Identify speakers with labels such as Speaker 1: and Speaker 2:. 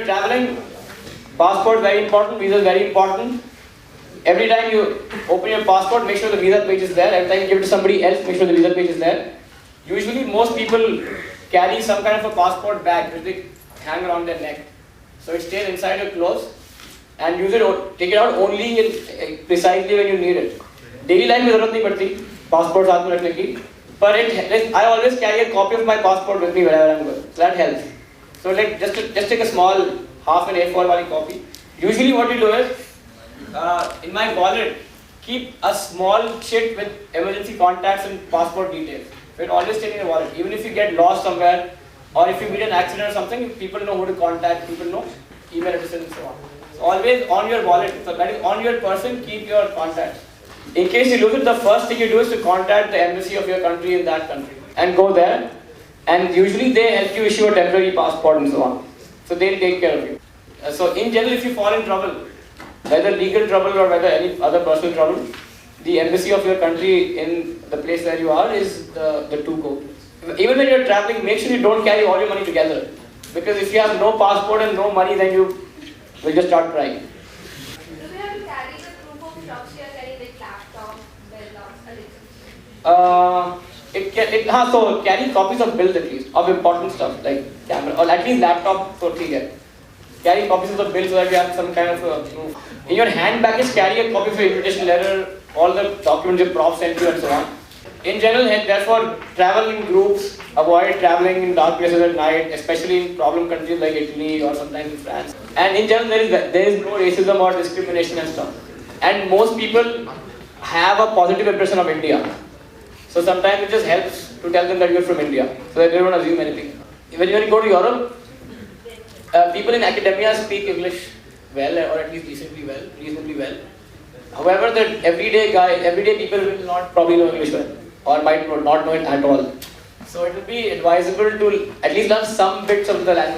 Speaker 1: traveling, passport very important, visa is very important. Every time you open your passport, make sure the visa page is there. Every time you give it to somebody else, make sure the visa page is there. Usually most people carry some kind of a passport bag which they hang around their neck. So it stays inside your clothes and take it out only precisely when you need it. Daily life में ज़रूरत नहीं पड़ती passport साथ में रखने की. But I always carry a copy of my passport with me wherever I'm going. So that helps. So like just take a small half an A4 वाली copy. Usually what you do is in my wallet keep a small sheet with emergency contacts and passport details. So it always stays in your wallet. Even if you get lost somewhere or if you meet an accident or something, people know who to contact. People know email addresses and so on. So always on your wallet. So that is on your person. Keep your contacts. In case you lose it, the first thing you do is to contact the embassy of your country in that country and go there. And usually they help you issue a temporary passport and so on. So they'll take care of you. So in general, if you fall in trouble, whether legal trouble or whether any other personal trouble, the embassy of your country in the place where you are is the to-go. Even when you're traveling, make sure you don't carry all your money together. Because if you have no passport and no money, then you will just start crying.
Speaker 2: Do we have to carry the proof of stuff you are carrying, like laptop, bill,
Speaker 1: So carry copies of bills at least, of important stuff like camera, or at least laptop, so carry copies of the bill so that you have some kind of proof. In your hand baggage, carry a copy of your invitation letter, all the documents your prof sent you and so on. In general, therefore, travel in groups, avoid traveling in dark places at night, especially in problem countries like Italy or sometimes in France. And in general, there is no racism or discrimination and stuff. And most people have a positive impression of India. So sometimes it just helps to tell them that you're from India, so that they don't assume anything. When you go to Europe, people in academia speak English well, or at least reasonably well. However, the everyday people will not probably know English well, or might not know it at all. So it will be advisable to at least learn some bits of the language.